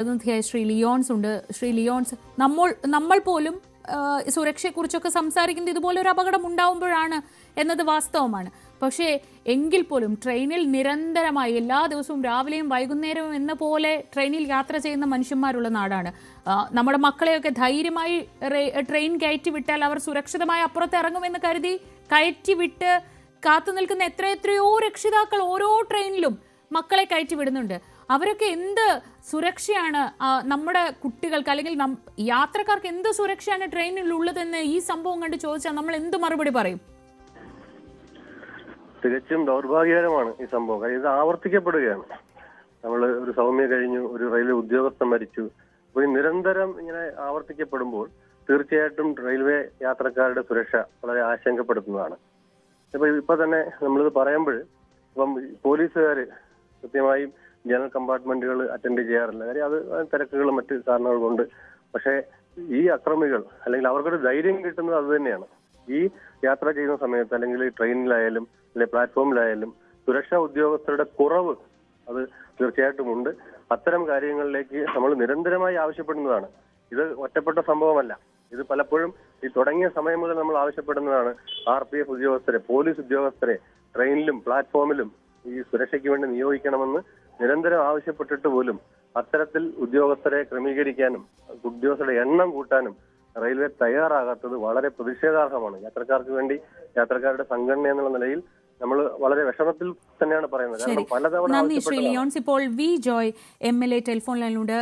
പ്രതിനിധിയായ ശ്രീ ലിയോൺസ് ഉണ്ട്. ശ്രീ ലിയോൺസ്, നമ്മൾ പോലും സുരക്ഷയെക്കുറിച്ചൊക്കെ സംസാരിക്കുന്നത് ഇതുപോലെ ഒരു അപകടം ഉണ്ടാവുമ്പോഴാണ് എന്നത് വാസ്തവമാണ്. പക്ഷേ എങ്കിൽ പോലും ട്രെയിനിൽ നിരന്തരമായി എല്ലാ ദിവസവും രാവിലെയും വൈകുന്നേരവും എന്ന പോലെ ട്രെയിനിൽ യാത്ര ചെയ്യുന്ന മനുഷ്യന്മാരുള്ള നാടാണ്. നമ്മുടെ മക്കളെയൊക്കെ ധൈര്യമായി ട്രെയിൻ കയറ്റി വിട്ടാൽ അവർ സുരക്ഷിതമായി അപ്പുറത്ത് ഇറങ്ങുമെന്ന് കരുതി കയറ്റി വിട്ട് കാത്തു നിൽക്കുന്ന എത്രയോ രക്ഷിതാക്കൾ ഓരോ ട്രെയിനിലും മക്കളെ കയറ്റി വിടുന്നുണ്ട്. അവരൊക്കെ എന്ത് സുരക്ഷയാണ് നമ്മുടെ കുട്ടികൾക്ക് അല്ലെങ്കിൽ യാത്രക്കാർക്ക് എന്ത് സുരക്ഷയാണ് ട്രെയിനിൽ ഉള്ളതെന്ന് ഈ സംഭവം കണ്ട് ചോദിച്ചാൽ നമ്മൾ എന്ത് മറുപടി പറയും? തികച്ചും ദൗർഭാഗ്യകരമാണ് ഈ സംഭവം. ഇത് ആവർത്തിക്കപ്പെടുകയാണ്. നമ്മൾ ഒരു സൗമ്യ കഴിഞ്ഞു, ഒരു റെയിൽവേ ഉദ്യോഗസ്ഥൻ മരിച്ചു. അപ്പോൾ ഈ നിരന്തരം ഇങ്ങനെ ആവർത്തിക്കപ്പെടുമ്പോൾ തീർച്ചയായിട്ടും റെയിൽവേ യാത്രക്കാരുടെ സുരക്ഷ വളരെ ആശങ്കപ്പെടുത്തുന്നതാണ്. ഇപ്പൊ തന്നെ നമ്മളിത് പറയുമ്പോൾ ഇപ്പം പോലീസുകാർ കൃത്യമായും ജനറൽ കമ്പാർട്ട്മെന്റുകൾ അറ്റൻഡ് ചെയ്യാറില്ല. കാര്യം അത് തിരക്കുകളും മറ്റ് കാരണങ്ങൾ കൊണ്ട്. പക്ഷേ ഈ അക്രമികൾ അല്ലെങ്കിൽ അവർക്കൊരു ധൈര്യം കിട്ടുന്നത് അത് തന്നെയാണ്. ഈ യാത്ര ചെയ്യുന്ന സമയത്ത് അല്ലെങ്കിൽ ട്രെയിനിലായാലും അല്ലെങ്കിൽ പ്ലാറ്റ്ഫോമിലായാലും സുരക്ഷാ ഉദ്യോഗസ്ഥരുടെ കുറവ് അത് തീർച്ചയായിട്ടും ഉണ്ട്. അത്തരം കാര്യങ്ങളിലേക്ക് നമ്മൾ നിരന്തരമായി ആവശ്യപ്പെടുന്നതാണ്. ഇത് ഒറ്റപ്പെട്ട സംഭവമല്ല. ഇത് പലപ്പോഴും ഈ തുടങ്ങിയ സമയം മുതൽ നമ്മൾ ആവശ്യപ്പെടുന്നതാണ്. RPF ഉദ്യോഗസ്ഥരെ, പോലീസ് ഉദ്യോഗസ്ഥരെ ട്രെയിനിലും പ്ലാറ്റ്ഫോമിലും ഈ സുരക്ഷയ്ക്ക് വേണ്ടി നിയോഗിക്കണമെന്ന് നിരന്തരം ആവശ്യപ്പെട്ടിട്ട് പോലും അത്തരത്തിൽ ഉദ്യോഗസ്ഥരെ ക്രമീകരിക്കാനും ഉദ്യോഗസ്ഥരുടെ എണ്ണം കൂട്ടാനും റെയിൽവേ തയ്യാറാകാത്തത് വളരെ പ്രതിഷേധാർഹമാണ്. യാത്രക്കാർക്ക് വേണ്ടി യാത്രക്കാരുടെ സംഘടന എന്നുള്ള നിലയിൽ നമ്മൾ വളരെ വിഷമത്തിൽ തന്നെയാണ് പറയുന്നത്. കാരണം പലതവണ നന്ദി ശ്രീ ലിയോൺസ്. ഇപ്പോൾ വി ജോയ് MLA ടെലിഫോൺ ലൈനിലുണ്ട്.